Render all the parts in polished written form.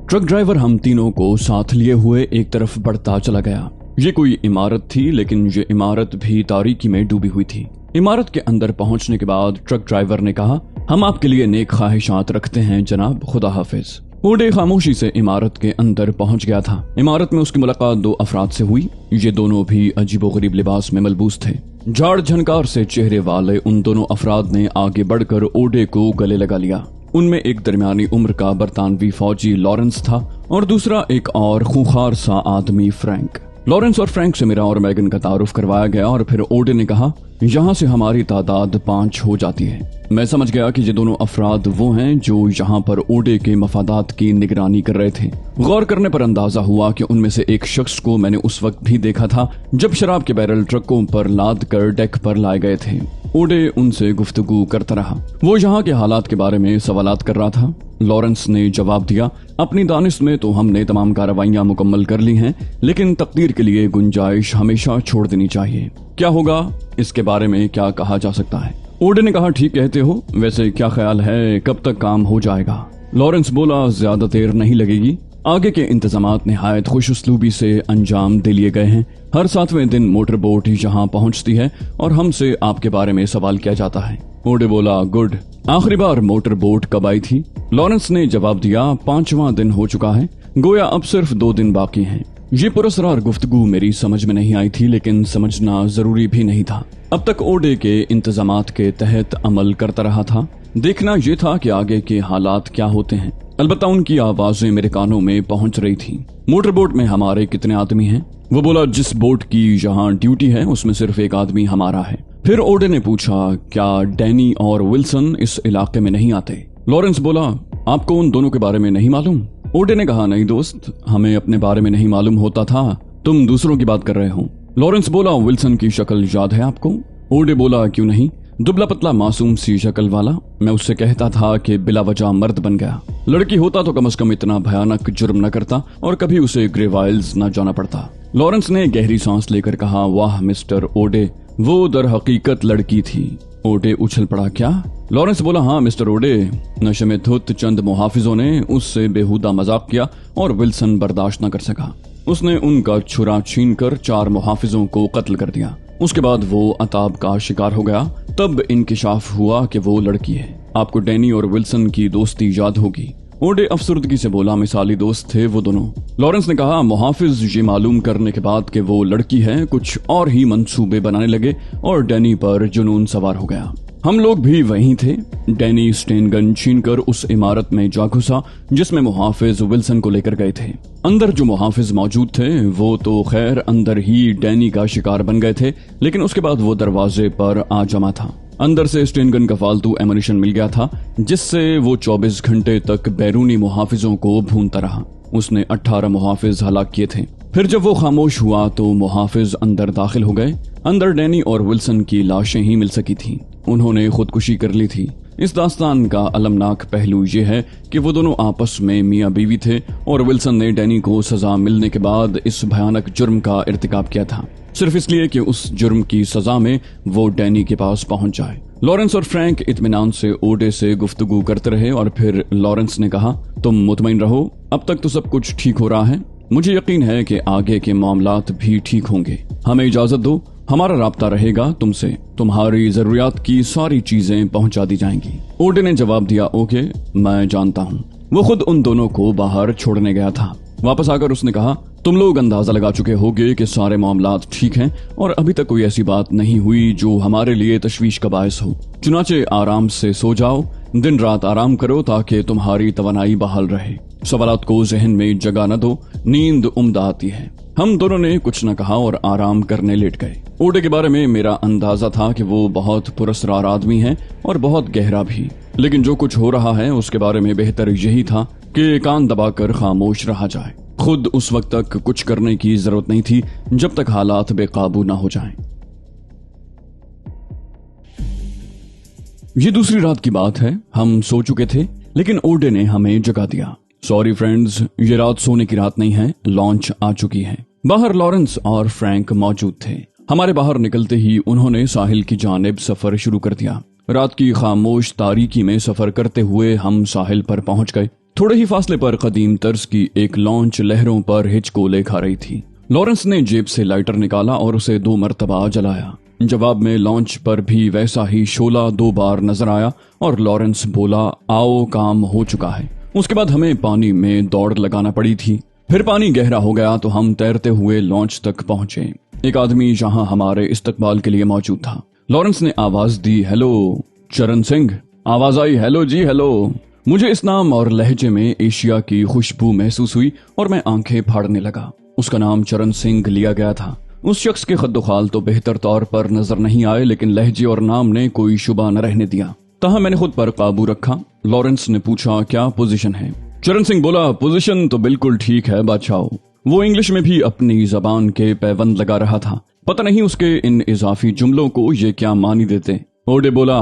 Truck driver हम तीनों को साथ लिए हुए एक तरफ बढ़ता चला गया। ये कोई इमारत थी, लेकिन ये इमारत भी तारीकी में डूबी हुई थी। इमारत के अंदर पहुंचने के बाद ट्रक ड्राइवर ने कहा, हम आपके लिए नेक ख्वाहिशात रखते हैं जनाब, खुदा हाफिज। ओडे खामोशी से इमारत के अंदर पहुंच गया था। इमारत में उसकी मुलाकात दो अफराद से हुई। ये दोनों भी अजीबोगरीब लिबास में मलबूस थे। झाड़ झनकार से चेहरे वाले उन दोनों अफराद ने आगे बढ़कर ओडे को गले लगा लिया। उनमें एक दरमियानी उम्र का बरतानवी फौजी लॉरेंस था और दूसरा एक और खूंखार सा आदमी फ्रैंक। लॉरेंस और फ्रैंक से मेरा और मैगन का तारुफ करवाया गया और फिर ओडे ने कहा, यहाँ से हमारी तादाद 5 हो जाती है। मैं समझ गया कि ये दोनों अफराद वो हैं जो यहाँ पर ओडे के मफादात की निगरानी कर रहे थे। गौर करने पर अंदाजा हुआ कि उनमें से एक शख्स को मैंने उस वक्त भी देखा था जब शराब के बैरल ट्रकों पर लाद कर डेक पर लाए गए थे। ओडे उनसे गुफ्तगू करता रहा। वो यहाँ के हालात के बारे में सवालात कर रहा था। लॉरेंस ने जवाब दिया, अपनी दानिश में तो हमने तमाम कार्रवाइयां मुकम्मल कर ली हैं, लेकिन तकदीर के लिए गुंजाइश हमेशा छोड़ देनी चाहिए। क्या होगा, इसके बारे में क्या कहा जा सकता है? ओडे ने कहा, ठीक कहते हो। वैसे क्या ख्याल है, कब तक काम हो जाएगा? लॉरेंस बोला, ज्यादा देर नहीं लगेगी। आगे के इंतजामात निहायत खुश उसलूबी से अंजाम दे लिए गए हैं। हर 7वें दिन मोटर बोट यहाँ पहुँचती है और हमसे आपके बारे में सवाल किया जाता है। ओडे बोला, गुड। आखिरी बार मोटर बोट कब आई थी? लॉरेंस ने जवाब दिया, 5वां दिन हो चुका है, गोया अब सिर्फ 2 दिन बाकी हैं। ये पुरस्कार गुफ्तगू मेरी समझ में नहीं आई थी, लेकिन समझना जरूरी भी नहीं था। अब तक ओडे के इंतजामात के तहत अमल करता रहा था। देखना यह था कि आगे के हालात क्या होते हैं। अलबत्ता उनकी आवाजें मेरे कानों में पहुंच रही थी। मोटर बोट में हमारे कितने आदमी हैं? वो बोला, जिस बोट की यहाँ ड्यूटी है उसमें सिर्फ एक आदमी हमारा है। फिर ओडे ने पूछा, क्या डैनी और विल्सन इस इलाके में नहीं आते? लॉरेंस बोला, आपको उन दोनों के बारे में नहीं मालूम? ओडे ने कहा, नहीं दोस्त, हमें अपने बारे में नहीं मालूम होता था, तुम दूसरों की बात कर रहे हो। लॉरेंस बोला, विल्सन की शक्ल याद है आपको? ओडे बोला, क्यों नहीं, दुबला पतला मासूम सी शक्ल वाला। मैं उससे कहता था कि बिला वजह मर्द बन गया। लड़की होता तो कम से कम इतना भयानक जुर्म न करता और कभी उसे ग्रेवाइल्स न जाना पड़ता। लॉरेंस ने गहरी सांस लेकर कहा, वाह मिस्टर ओडे, वो दर हकीकत लड़की थी। ओडे उछल पड़ा, क्या? लॉरेंस बोला, हाँ मिस्टर ओडे। नशे में धुत चंद मुहाफिजों ने उससे बेहुदा मजाक किया और विल्सन बर्दाश्त न कर सका। उसने उनका छुरा छीनकर 4 मुहाफिजों को कत्ल कर दिया। उसके बाद वो अताब का शिकार हो गया। तब इंकिशाफ हुआ कि वो लड़की है। आपको डैनी और विल्सन की दोस्ती याद होगी। ओडे अफसरदगी से बोला, मिसाली दोस्त थे वो दोनों। लॉरेंस ने कहा, मुहाफिज ये मालूम करने के बाद कि वो लड़की है कुछ और ही मंसूबे बनाने लगे और डैनी पर जुनून सवार हो गया। हम लोग भी वहीं थे। डैनी स्टेन गन छीनकर उस इमारत में जा घुसा जिसमें मुहाफिज विल्सन को लेकर गए थे। अंदर जो मुहाफिज मौजूद थे वो तो खैर अंदर ही डैनी का शिकार बन गए थे, लेकिन उसके बाद वो दरवाजे पर आ जमा था। अंदर से स्टेन गन का फालतू एमुनिशन मिल गया था जिससे वो 24 घंटे तक बैरूनी मुहाफिजों को भूनता रहा। उसने 18 मुहाफिज हलाक किए थे। फिर जब वो खामोश हुआ तो मुहाफिज अंदर दाखिल हो गए। अंदर डैनी और विल्सन की लाशें ही मिल सकी थी। उन्होंने खुदकुशी कर ली थी। इस दास्तान का अलमनाक पहलू ये है कि वो दोनों आपस में मियां बीवी थे और विल्सन ने डैनी को सजा मिलने के बाद इस भयानक जुर्म का इर्तिकाब किया था, सिर्फ इसलिए कि उस जुर्म की सजा में वो डैनी के पास पहुंच जाए। लॉरेंस और फ्रैंक इत्मीनान से ओडे से गुफ्तगू करते रहे और फिर लॉरेंस ने कहा, तुम मुतमईन रहो, अब तक तो सब कुछ ठीक हो रहा है। मुझे यकीन है कि आगे के मामलात भी ठीक होंगे। हमें इजाजत दो, हमारा राब्ता रहेगा तुमसे। तुम्हारी जरूरियात की सारी चीजें पहुंचा दी जाएंगी। ओडे ने जवाब दिया, ओके, मैं जानता हूँ। वो खुद उन दोनों को बाहर छोड़ने गया था। वापस आकर उसने कहा, तुम लोग अंदाजा लगा चुके होगे कि सारे मामलात ठीक हैं और अभी तक कोई ऐसी बात नहीं हुई जो हमारे लिए तशवीश का बायस हो। चुनाचे आराम से सो जाओ, दिन रात आराम करो ताकि तुम्हारी तवानाई बहाल रहे। सवालात को जहन में जगह न दो, नींद उम्दा आती है। हम दोनों ने कुछ न कहा और आराम करने लेट गए। ओडे के बारे में मेरा अंदाजा था कि वो बहुत पुरस्कार आदमी है और बहुत गहरा भी, लेकिन जो कुछ हो रहा है उसके बारे में बेहतर यही था कि कान दबाकर खामोश रहा जाए। खुद उस वक्त तक कुछ करने की जरूरत नहीं थी जब तक हालात बेकाबू न हो जाएं। ये दूसरी रात की बात है। हम सो चुके थे लेकिन ओडे ने हमें जगा दिया। सॉरी फ्रेंड्स, ये रात सोने की रात नहीं है, लॉन्च आ चुकी है। बाहर लॉरेंस और फ्रैंक मौजूद थे। हमारे बाहर निकलते ही उन्होंने साहिल की जानिब सफर शुरू कर दिया। रात की खामोश तारीकी में सफर करते हुए हम साहिल पर पहुंच गए। थोड़े ही फासले पर कदीम तर्ज की एक लॉन्च लहरों पर हिचकोले खा रही थी। लॉरेंस ने जेब से लाइटर निकाला और उसे 2 मरतबा जलाया। जवाब में लॉन्च पर भी वैसा ही शोला 2 बार नजर आया और लॉरेंस बोला, आओ काम हो चुका है। उसके बाद हमें पानी में दौड़ लगाना पड़ी थी। फिर पानी गहरा हो गया तो हम तैरते हुए लॉन्च तक पहुंचे। एक आदमी जहां हमारे इस्तकबाल के लिए मौजूद था। लॉरेंस ने आवाज दी, हेलो चरण सिंह। आवाज आई, हेलो जी हेलो। मुझे इस नाम और लहजे में एशिया की खुशबू महसूस हुई और मैं आंखें फाड़ने लगा। उसका नाम चरण सिंह लिया गया था। उस शख्स के खद्दोखाल तो बेहतर तौर पर नजर नहीं आए, लेकिन लहजे और नाम ने कोई शुबा न रहने दिया। तहाँ मैंने खुद पर काबू रखा। लॉरेंस ने पूछा, क्या पोजीशन है? चरण सिंह बोला, पोजीशन तो बिल्कुल ठीक है बादशाह। वो इंग्लिश में भी अपनी जबान के पैबंद लगा रहा था। पता नहीं उसके इन इजाफी जुमलों को ये क्या मानी देते। ओडे बोला,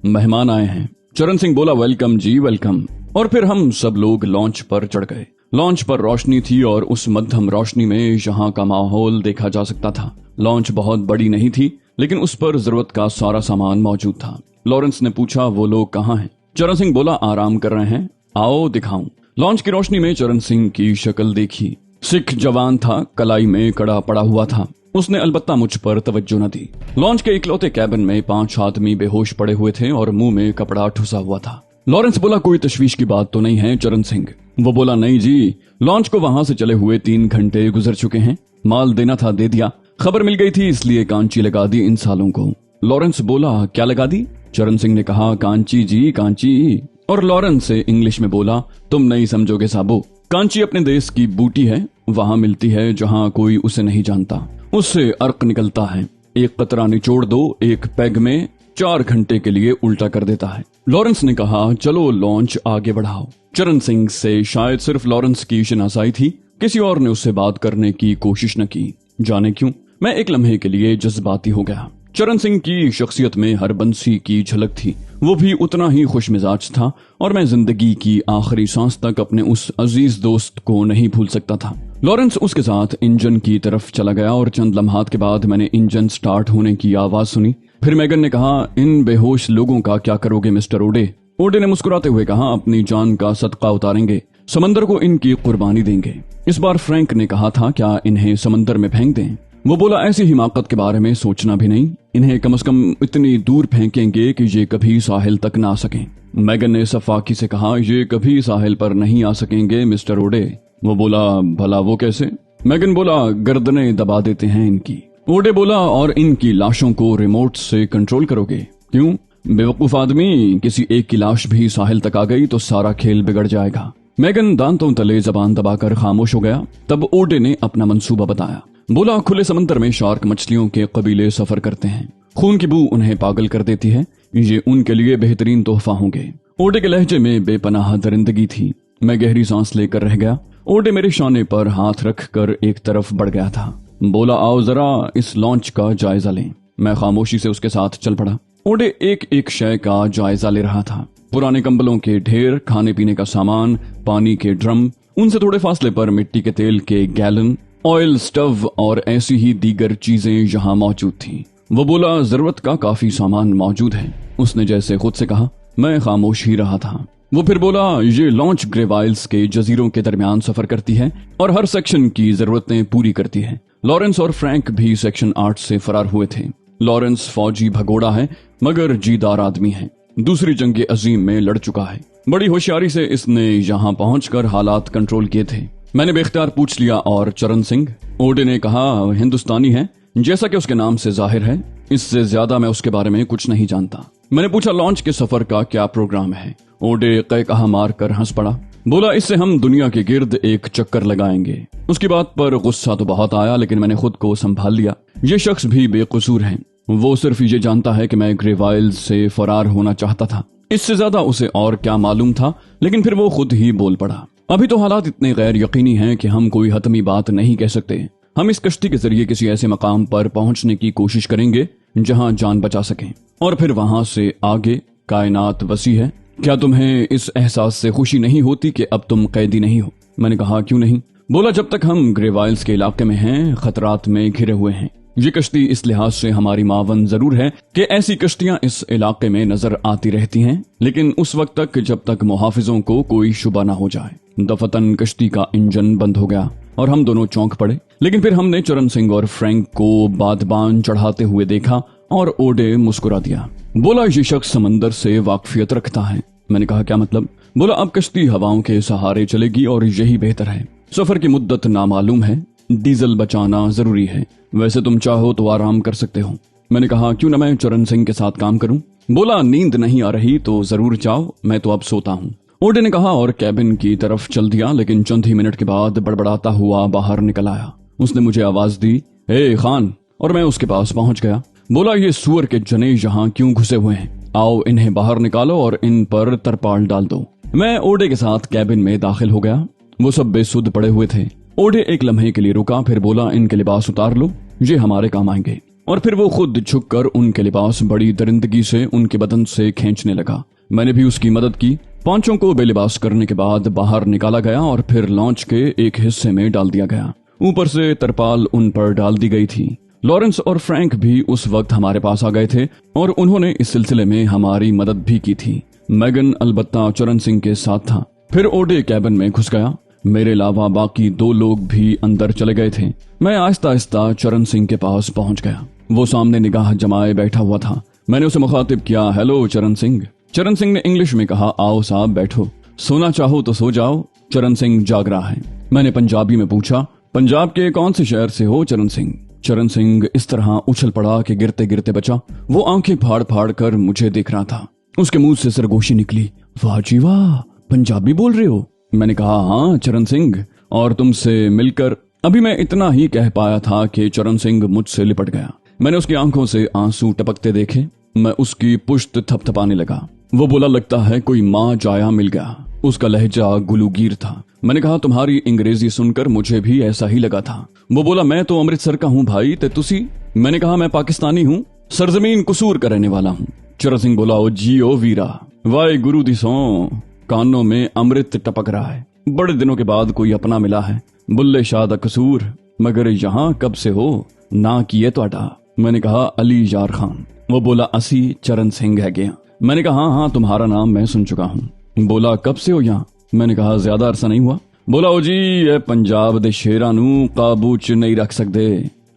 मेहमान आए हैं। चरण सिंह बोला, वेलकम जी वेलकम। और फिर हम सब लोग लॉन्च पर चढ़ गए। लॉन्च पर रोशनी थी और उस मध्यम रोशनी में यहाँ का माहौल देखा जा सकता था। लॉन्च बहुत बड़ी नहीं थी, लेकिन उस पर जरूरत का सारा सामान मौजूद था। लॉरेंस ने पूछा, वो लोग कहाँ हैं? चरण सिंह बोला, आराम कर रहे हैं, आओ दिखाऊं। लॉन्च की रोशनी में चरण सिंह की शक्ल देखी। सिख जवान था, कलाई में कड़ा पड़ा हुआ था। उसने अलबत्ता मुझ पर तवज्जो न दी। लॉन्च के इकलौते कैबिन में 5 आदमी बेहोश पड़े हुए थे और मुंह में कपड़ा ठुसा हुआ था। लॉरेंस बोला, कोई तशवीश की बात तो नहीं है चरण सिंह? वो बोला, नहीं जी, लॉन्च को वहां से चले हुए 3 घंटे गुजर चुके हैं। माल देना था दे दिया, खबर मिल गई थी इसलिए कांची लगा दी इन सालों को। लॉरेंस बोला, क्या लगा दी? चरण सिंह ने कहा, कांची जी कांची। और लॉरेंस से इंग्लिश में बोला, तुम नहीं समझोगे साबो। कांची अपने देश की बूटी है, वहां मिलती है जहां कोई उसे नहीं जानता। उससे अर्क निकलता है, एक कतरा निचोड़ दो, एक पैग में 4 घंटे के लिए उल्टा कर देता है। लॉरेंस ने कहा, चलो लॉन्च आगे बढ़ाओ। चरण सिंह से शायद सिर्फ लॉरेंस की शनासाई थी, किसी और ने उससे बात करने की कोशिश न की। जाने क्यों, मैं एक लम्हे के लिए जज्बाती हो गया। चरण सिंह की शख्सियत में हरबंसी की झलक थी। वो भी उतना ही खुश मिजाज था और मैं जिंदगी की आखिरी सांस तक अपने उस अजीज दोस्त को नहीं भूल सकता था। लॉरेंस उसके साथ इंजन की तरफ चला गया और चंद लम्हात के बाद मैंने इंजन स्टार्ट होने की आवाज सुनी। फिर मैगन ने कहा, इन बेहोश लोगों का क्या करोगे मिस्टर ओडे? ओडे ने मुस्कुराते हुए कहा, अपनी जान का सदका उतारेंगे, समंदर को इनकी कुर्बानी देंगे। इस बार फ्रैंक ने कहा था, क्या इन्हें समंदर में फेंक दें? वो बोला, ऐसी हिमाकत के बारे में सोचना भी नहीं, इन्हें कम से कम इतनी दूर फेंकेंगे कि ये कभी साहिल तक ना आ सकें। मैगन ने सफाकी से कहा, ये कभी साहिल पर नहीं आ सकेंगे मिस्टर ओडे। वो बोला, भला वो कैसे? मैगन बोला, गर्दनें दबा देते हैं इनकी। ओडे बोला, और इनकी लाशों को रिमोट से कंट्रोल करोगे? क्यों बेवकूफ आदमी, किसी एक की लाश भी साहिल तक आ गई तो सारा खेल बिगड़ जाएगा। मैगन दांतों तले जबान दबाकर खामोश हो गया। तब ओडे ने अपना मंसूबा बताया। बोला, खुले समंदर में शार्क मछलियों के कबीले सफर करते हैं, खून की बू उन्हें पागल कर देती है, ये उनके लिए बेहतरीन तोहफा होंगे। ओडे के लहजे में बेपनाह दरिंदगी थी। मैं गहरी सांस लेकर रह गया। ओडे मेरे शाने पर हाथ रखकर एक तरफ बढ़ गया था। बोला, आओ जरा इस लॉन्च का जायजा लें। मैं खामोशी से उसके साथ चल पड़ा। ओडे एक एक शय का जायजा ले रहा था। पुराने कंबलों के ढेर, खाने पीने का सामान, पानी के ड्रम, उनसे थोड़े फासले पर मिट्टी के तेल के गैलन, ऑयल, स्टव और ऐसी ही दीगर चीजें यहाँ मौजूद थीं। वो बोला, जरूरत का काफी सामान मौजूद है। उसने जैसे खुद से कहा। मैं खामोश ही रहा था। वो फिर बोला, ये लॉन्च ग्रेवाइल्स के जजीरों के दरमियान सफर करती है और हर सेक्शन की जरूरतें पूरी करती है। लॉरेंस और फ्रैंक भी सेक्शन 8 से फरार हुए थे। लॉरेंस फौजी भगोड़ा है मगर जीदार आदमी है। दूसरी जंग अजीम में लड़ चुका है। बड़ी होशियारी से इसने यहाँ पहुंचकर हालात कंट्रोल किए थे। मैंने बेख्तियार पूछ लिया, और चरण सिंह? ओडे ने कहा, हिंदुस्तानी है, जैसा कि उसके नाम से जाहिर है। इससे ज्यादा मैं उसके बारे में कुछ नहीं जानता। मैंने पूछा, लॉन्च के सफर का क्या प्रोग्राम है? ओडे कहा मार कर हंस पड़ा। बोला, इससे हम दुनिया के गिर्द एक चक्कर लगाएंगे। उसकी बात पर गुस्सा तो बहुत आया, लेकिन मैंने खुद को संभाल लिया। ये शख्स भी बेकसूर है। वो सिर्फ ये जानता है कि मैं ग्रेवाइल से फरार होना चाहता था। इससे ज्यादा उसे और क्या मालूम था, लेकिन फिर वो खुद ही बोल पड़ा। अभी तो हालात इतने गैर यकीनी हैं कि हम कोई हतमी बात नहीं कह सकते। हम इस कश्ती के जरिए किसी ऐसे मकाम पर पहुंचने की कोशिश करेंगे जहां जान बचा सकें, और फिर वहां से आगे कायनात वसी है। क्या तुम्हें इस एहसास से खुशी नहीं होती कि अब तुम कैदी नहीं हो? मैंने कहा, क्यों नहीं? बोला, जब तक हम ग्रेवाइल्स के इलाके में हैं, खतरात में घिरे हुए हैं, ये कश्ती इस लिहाज से हमारी मावन जरूर है कि ऐसी कश्तियां इस इलाके में नजर आती रहती हैं, लेकिन उस वक्त तक जब तक मुहाफिजों को कोई शुबा ना हो जाए। दफतन कश्ती का इंजन बंद हो गया और हम दोनों चौंक पड़े, लेकिन फिर हमने चरण सिंह और फ्रैंक को बादबान चढ़ाते हुए देखा और ओडे मुस्कुरा दिया। बोला, ये शख्स समंदर से वाकफियत रखता है। मैंने कहा, क्या मतलब? बोला, अब कश्ती हवाओं के सहारे चलेगी और यही बेहतर है। सफर की मुद्दत नामालूम है, डीजल बचाना जरूरी है। वैसे तुम चाहो तो आराम कर सकते हो। मैंने कहा, क्यों न मैं चरण सिंह के साथ काम करूं? बोला, नींद नहीं आ रही तो जरूर जाओ, मैं तो अब सोता हूं। ओडे ने कहा और कैबिन की तरफ चल दिया, लेकिन चंद ही मिनट के बाद बड़बड़ाता हुआ बाहर निकल आया। उसने मुझे आवाज दी, ए खान, और मैं उसके पास पहुंच गया। बोला, ये सुअर के जने यहाँ क्यों घुसे हुए हैं? आओ इन्हें बाहर निकालो और इन पर तरपाल डाल दो। मैं ओडे के साथ कैबिन में दाखिल हो गया। वो सब बेसुध पड़े हुए थे। ओडे एक लम्हे के लिए रुका, फिर बोला, इनके लिबास उतार लो, ये हमारे काम आएंगे। और फिर वो खुद झुककर उनके लिबास बड़ी दरिंदगी से उनके बदन से खींचने लगा। मैंने भी उसकी मदद की। पांचों को बेलिबास करने के बाद बाहर निकाला गया और फिर लॉन्च के एक हिस्से में डाल दिया गया। ऊपर से तरपाल उन पर डाल दी गई थी। लॉरेंस और फ्रैंक भी उस वक्त हमारे पास आ गए थे और उन्होंने इस सिलसिले में हमारी मदद भी की थी। मैगन अलबत्ता चरण सिंह के साथ था। फिर ओडे कैबिन में घुस गया। मेरे अलावा बाकी 2 लोग भी अंदर चले गए थे। मैं आहिस्ता आहिस्ता चरण सिंह के पास पहुंच गया। वो सामने निगाह जमाए बैठा हुआ था। मैंने उसे मुखातिब किया, हेलो चरण सिंह। चरण सिंह ने इंग्लिश में कहा, आओ साहब बैठो, सोना चाहो तो सो जाओ, चरण सिंह जाग रहा है। मैंने पंजाबी में पूछा, पंजाब के कौन से शहर से हो चरण सिंह? चरण सिंह इस तरह उछल पड़ा कि गिरते गिरते बचा। वो आंखें फाड़ फाड़ कर मुझे देख रहा था। उसके मुंह से सरगोशी निकली, वाह जी वाह, पंजाबी बोल रहे हो? मैंने कहा, हाँ चरण सिंह, और तुमसे मिलकर। अभी मैं इतना ही कह पाया था कि चरण सिंह मुझसे लिपट गया। मैंने उसकी आंखों से आंसू टपकते देखे। मैं उसकी पुश्त थपथपाने लगा। वो बोला, लगता है कोई माँ जाया मिल गया। उसका लहजा गुलूगीर था। मैंने कहा, तुम्हारी अंग्रेजी सुनकर मुझे भी ऐसा ही लगा था। वो बोला, मैं तो अमृतसर का हूँ भाई, ते तुसी? मैंने कहा, मैं पाकिस्तानी हूँ, सरजमीन कसूर का रहने वाला हूँ। चरण सिंह बोला, ओ जी ओ वीरा, वाहे गुरु दी सौ, कानों में अमृत टपक रहा है। बड़े दिनों के बाद कोई अपना मिला है। बुल्ले शाह दा कसूर, मगर यहाँ कब से हो? ना किए त्वाडा। मैंने कहा, अली यार खान। वो बोला, असी चरण सिंह है गया। मैंने कहा, हाँ हाँ, तुम्हारा नाम मैं सुन चुका हूँ। बोला, कब से हो यहाँ? मैंने कहा, ज्यादा अरसा नहीं हुआ। बोला, ओ जी, ये पंजाब दे शेरां नू काबू च नहीं रख सकते।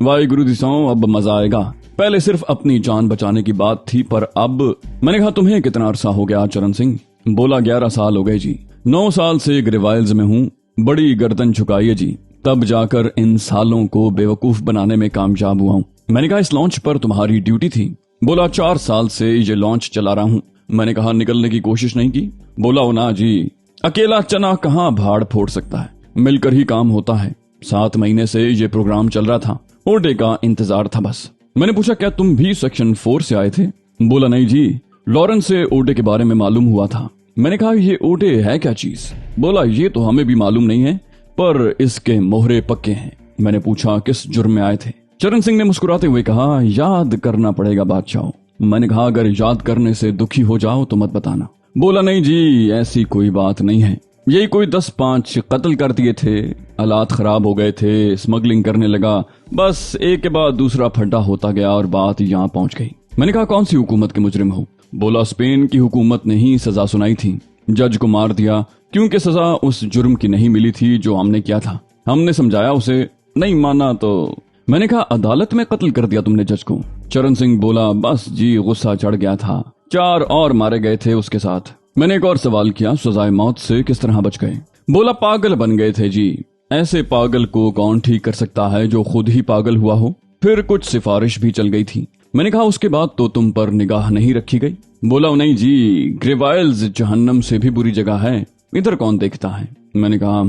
वाहिगुरु दी सौं, अब मजा आएगा। पहले सिर्फ अपनी जान बचाने की बात थी, पर अब। मैंने कहा, तुम्हें कितना अरसा हो गया चरण सिंह? बोला, 11 साल हो गए जी। 9 साल से ग्रेवाइल्स में हूँ। बड़ी गर्दन झुकाई है जी, तब जाकर इन सालों को बेवकूफ बनाने में कामयाब हुआ हूँ। मैंने कहा, इस लॉन्च पर तुम्हारी ड्यूटी थी? बोला, 4 साल से ये लॉन्च चला रहा हूँ। मैंने कहा, निकलने की कोशिश नहीं की? बोला, ओ ना जी, अकेला चना कहाँ भाड़ फोड़ सकता है, मिलकर ही काम होता है। 7 महीने से ये प्रोग्राम चल रहा था, ओडे का इंतजार था बस। मैंने पूछा, क्या तुम भी सेक्शन 4 से आए थे? बोला, नहीं जी, लॉरेंस से ओडे के बारे में मालूम हुआ था। मैंने कहा, ये ओडे है क्या चीज? बोला, ये तो हमें भी मालूम नहीं है, पर इसके मोहरे पक्के हैं। मैंने पूछा, किस जुर्म में आए थे? चरण सिंह ने मुस्कुराते हुए कहा, याद करना पड़ेगा बादशाह। मैंने कहा, अगर याद करने से दुखी हो जाओ तो मत बताना। बोला, नहीं जी, ऐसी कोई बात नहीं है, यही कोई 10-5 कत्ल कर दिए थे, हालात खराब हो गए थे, स्मगलिंग करने लगा, बस एक के बाद दूसरा फड्डा होता गया और बात यहाँ पहुंच गई। मैंने कहा, कौन सी हुकूमत के मुजरिम हो? बोला, स्पेन की हुकूमत ने ही सजा सुनाई थी, जज को मार दिया, क्योंकि सजा उस जुर्म की नहीं मिली थी जो हमने किया था। हमने समझाया उसे, नहीं माना तो। मैंने कहा, अदालत में कत्ल कर दिया तुमने जज को? चरण सिंह बोला, बस जी, गुस्सा चढ़ गया था, 4 और मारे गए थे उसके साथ। मैंने एक और सवाल किया, सजाए मौत से किस तरह बच गए? बोला, पागल बन गए थे जी। ऐसे पागल को कौन ठीक कर सकता है जो खुद ही पागल हुआ हो? फिर कुछ सिफारिश भी चल गई थी। मैंने कहा, उसके बाद तो तुम पर निगाह नहीं रखी गई? बोला, नहीं जी, ग्रेवाइल्स जहन्नम से भी बुरी जगह है, इधर कौन देखता है? मैंने कहा,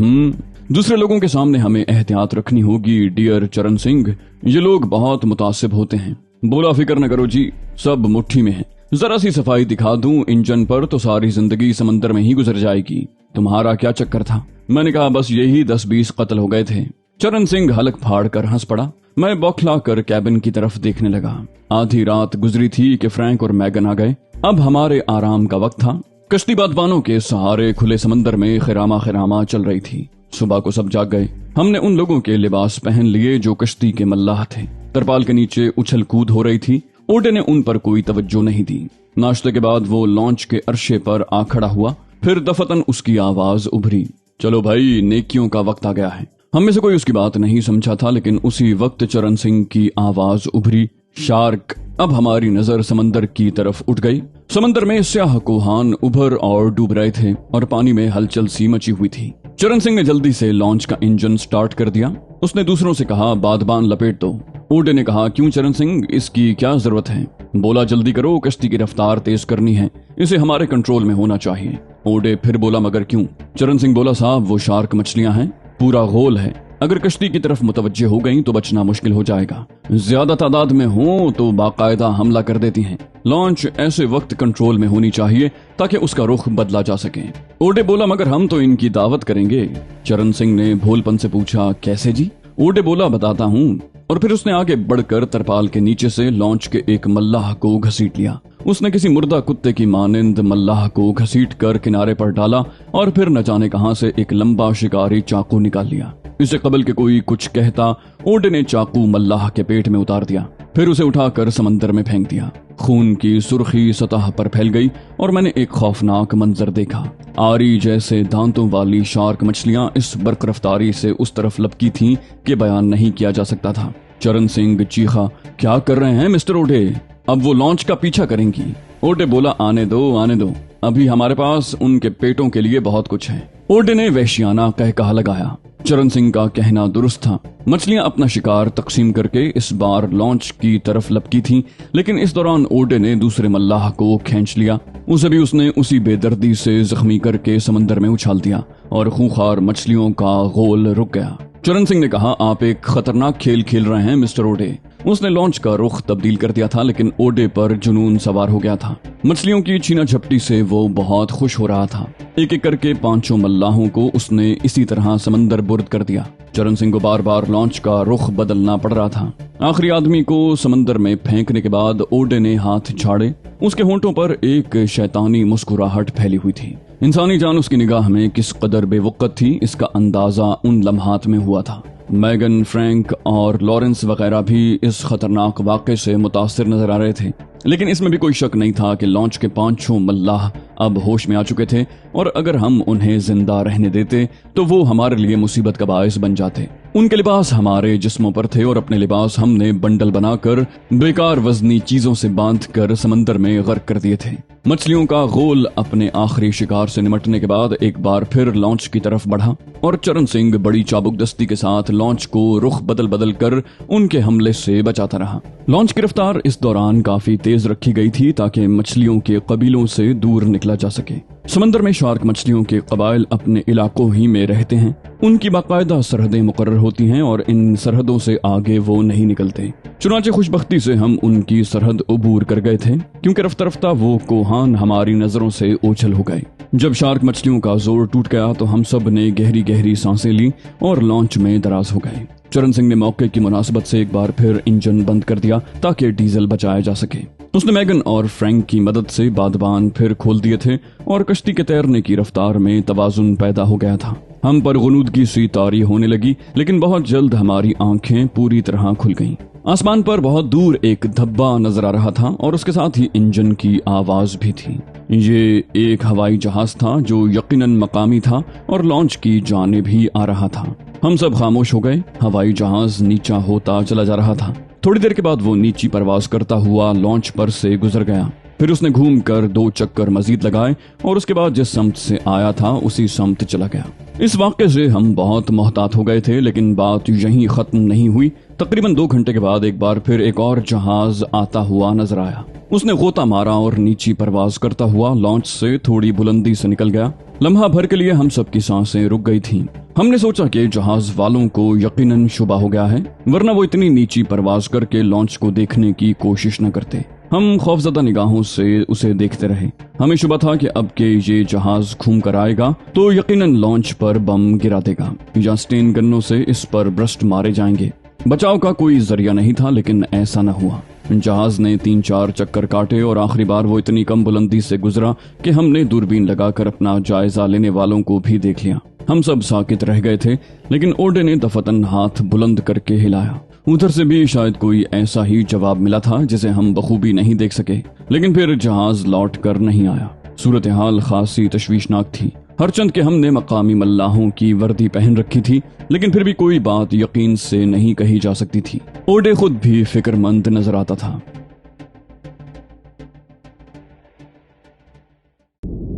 दूसरे लोगों के सामने हमें एहतियात रखनी होगी डियर चरण सिंह, ये लोग बहुत मुतासिब होते हैं। बोला, फिक्र न करो जी, सब मुट्ठी में है, जरा सी सफाई दिखा दूं इंजन पर तो सारी जिंदगी समंदर में ही गुजर जाएगी। तुम्हारा क्या चक्कर था? मैंने कहा, बस यही 10-20 कत्ल हो गए थे। चरण सिंह हलक फाड़ कर हंस पड़ा। मैं बौखला कर कैबिन की तरफ देखने लगा। आधी रात गुजरी थी कि फ्रैंक और मैगन आ गए। अब हमारे आराम का वक्त था। कश्ती बादबानों के सहारे खुले समंदर में खिरामा खिरामा चल रही थी। सुबह को सब जाग गए। हमने उन लोगों के लिबास पहन लिए जो कश्ती के मल्लाह थे। तरपाल के नीचे उछल कूद हो रही थी। ओडे ने उन पर कोई तवज्जो नहीं दी। नाश्ते के बाद वो लॉन्च के अरशे पर आ खड़ा हुआ। फिर दफतन उसकी आवाज उभरी, चलो भाई, नेकियों का वक्त आ गया है। हम में से कोई उसकी बात नहीं समझा था, लेकिन उसी वक्त चरण सिंह की आवाज उभरी, शार्क। अब हमारी नजर समंदर की तरफ उठ गई। समंदर में स्याह कोहान उभर और डूब रहे थे और पानी में हलचल सी मची हुई थी। चरण सिंह ने जल्दी से लॉन्च का इंजन स्टार्ट कर दिया। उसने दूसरों से कहा, बादबान लपेट दो। ओडे ने कहा, क्यों चरण सिंह, इसकी क्या जरूरत है? बोला, जल्दी करो, कश्ती की रफ्तार तेज करनी है, इसे हमारे कंट्रोल में होना चाहिए। ओडे फिर बोला, मगर क्यों? चरण सिंह बोला, साहब वो शार्क मछलियां हैं, पूरा गोल है, अगर कश्ती की तरफ मुतवज्जे हो गई तो बचना मुश्किल हो जाएगा। ज्यादा तादाद में हो तो बाकायदा हमला कर देती हैं। लॉन्च ऐसे वक्त कंट्रोल में होनी चाहिए ताकि उसका रुख बदला जा सके। ओडे बोला, मगर हम तो इनकी दावत करेंगे। चरण सिंह ने भोलपन से पूछा, कैसे जी? ओडे बोला, बताता हूँ। और फिर उसने आगे बढ़कर तरपाल के नीचे से लॉन्च के एक मल्लाह को घसीट लिया। उसने किसी मुर्दा कुत्ते की मानिंद मल्लाह को घसीट कर किनारे पर डाला और फिर न जाने कहां से एक लंबा शिकारी चाकू निकाल लिया। इससे कबल के कोई कुछ कहता, ओडे ने चाकू मल्लाह के पेट में उतार दिया, फिर उसे उठाकर समंदर में फेंक दिया। खून की सुर्खी सतह पर फैल गई और मैंने एक खौफनाक मंजर देखा। आरी जैसे दांतों वाली शार्क मछलियां इस बर्क रफ्तारी से उस तरफ लपकी थीं कि बयान नहीं किया जा सकता था। चरण सिंह चीखा, क्या कर रहे हैं मिस्टर ओडे? अब वो लॉन्च का पीछा करेंगी। ओडे बोला, आने दो, अभी हमारे पास उनके पेटों के लिए बहुत कुछ है। ओडे ने वहशियाना कहकहा लगाया। चरण सिंह का कहना दुरुस्त था। मछलियां अपना शिकार तकसीम करके इस बार लॉन्च की तरफ लपकी थीं, लेकिन इस दौरान ओडे ने दूसरे मल्लाह को खींच लिया। उसे भी उसने उसी बेदर्दी से जख्मी करके समंदर में उछाल दिया और खूंखार मछलियों का गोल रुक गया। चरण सिंह ने कहा, आप एक खतरनाक खेल खेल रहे हैं मिस्टर ओडे। उसने लॉन्च का रुख तब्दील कर दिया था, लेकिन ओडे पर जुनून सवार हो गया था। मछलियों की छीना झपटी से वो बहुत खुश हो रहा था। एक एक करके 5 मल्लाहों को उसने इसी तरह समंदर बुर्द कर दिया। चरण सिंह को बार बार लॉन्च का रुख बदलना पड़ रहा था। आखिरी आदमी को समंदर में फेंकने के बाद ओडे ने हाथ झाड़े। उसके होंठों पर एक शैतानी मुस्कुराहट फैली हुई थी। इंसानी जान उसकी निगाह में किस कदर बेवकत थी, इसका अंदाजा उन लम्हात में हुआ था। मैगन, फ्रैंक और लॉरेंस वगैरह भी इस खतरनाक वाक़े से मुतासिर नजर आ रहे थे, लेकिन इसमें भी कोई शक नहीं था कि लॉन्च के 5 मल्लाह अब होश में आ चुके थे और अगर हम उन्हें जिंदा रहने देते तो वो हमारे लिए मुसीबत का बायस बन जाते। उनके लिबास हमारे जिस्मों पर थे और अपने लिबास हमने बंडल बनाकर बेकार वजनी चीजों से बांधकर समंदर में गर्क कर दिए थे। मछलियों का गोल अपने आखिरी शिकार से निमटने के बाद एक बार फिर लॉन्च की तरफ बढ़ा और चरण सिंह बड़ी चाबुकदस्ती के साथ लॉन्च को रुख बदल बदल कर उनके हमले से बचाता रहा। लॉन्च की रफ्तार इस दौरान काफी तेज रखी गई थी ताकि मछलियों के कबीलों से दूर निकला जा सके। समंदर में शार्क मछलियों के कबाइल अपने इलाकों ही में रहते हैं। उनकी बाकायदा सरहदें मुकर्रर होती हैं और इन सरहदों से आगे वो नहीं निकलते। चुनाचे खुशबख्ती से हम उनकी सरहद उबूर कर गए थे, क्योंकि रफ्ता रफ्ता वो कोहान हमारी नजरों से ओझल हो गए। जब शार्क मछलियों का जोर टूट गया तो हम सब ने गहरी गहरी सांसें ली और लॉन्च में दराज हो गए। चरण सिंह ने मौके की मुनासिबत से एक बार फिर इंजन बंद कर दिया ताकि डीजल बचाया जा सके। उसने मैगन और फ्रैंक की मदद से बादबान फिर खोल दिए थे और कश्ती के तैरने की रफ्तार में तवाजुन पैदा हो गया था। हम पर गुनूदगी सी तारी होने लगी, लेकिन बहुत जल्द हमारी आंखें पूरी तरह खुल गईं। आसमान पर बहुत दूर एक धब्बा नजर आ रहा था और उसके साथ ही इंजन की आवाज भी थी। ये एक हवाई जहाज था जो यकीनन मकामी था और लॉन्च की जानिब ही आ रहा था। हम सब खामोश हो गए। हवाई जहाज नीचा होता चला जा रहा था। थोड़ी देर के बाद वो नीची परवाज करता हुआ लॉन्च पर से गुजर गया। फिर उसने घूमकर 2 चक्कर मजीद लगाए और उसके बाद जिस समत से आया था उसी समत चला गया। इस वाक़े से हम बहुत मोहतात हो गए थे, लेकिन बात यहीं खत्म नहीं हुई। तकरीबन 2 घंटे के बाद एक बार फिर एक और जहाज आता हुआ नजर आया। उसने गोता मारा और नीची परवाज करता हुआ लॉन्च से थोड़ी बुलंदी से निकल गया। लम्हा भर के लिए हम सबकी सांसें रुक गई थीं। हमने सोचा कि जहाज वालों को यकीनन शुबा हो गया है, वरना वो इतनी नीची परवाज करके लॉन्च को देखने की कोशिश न करते। हम खौफजदा निगाहों से उसे देखते रहे। हमें शुबा था कि अब के ये जहाज घूम कर आएगा तो यकीनन लॉन्च पर बम गिरा देगा या स्टेन गन्नों से इस पर ब्रस्ट मारे जाएंगे। बचाव का कोई जरिया नहीं था, लेकिन ऐसा न हुआ। जहाज ने 3-4 चक्कर काटे और आखिरी बार वो इतनी कम बुलंदी से गुजरा कि हमने दूरबीन लगाकर अपना जायजा लेने वालों को भी देख लिया। हम सब साकित रह गए थे, लेकिन ओडे ने दफतन हाथ बुलंद करके हिलाया। उधर से भी शायद कोई ऐसा ही जवाब मिला था जिसे हम बखूबी नहीं देख सके, लेकिन फिर जहाज लौट कर नहीं आया। सूरत हाल खासी तशवीशनाक थी। हरचंद के हमने मकामी मल्लाहों की वर्दी पहन रखी थी, लेकिन फिर भी कोई बात यकीन से नहीं कही जा सकती थी। ओडे खुद भी फिक्रमंद नजर आता था।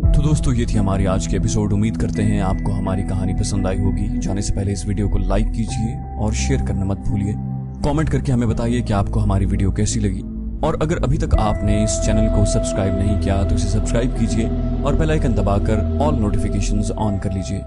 तो दोस्तों, ये थी हमारी आज की एपिसोड। उम्मीद करते हैं आपको हमारी कहानी पसंद आई होगी। जाने से पहले इस वीडियो को लाइक कीजिए और शेयर करना मत भूलिए। कमेंट करके हमें बताइए कि आपको हमारी वीडियो कैसी लगी, और अगर अभी तक आपने इस चैनल को सब्सक्राइब नहीं किया तो इसे सब्सक्राइब कीजिए और बेल आइकन दबाकर ऑल नोटिफिकेशंस ऑन कर लीजिए।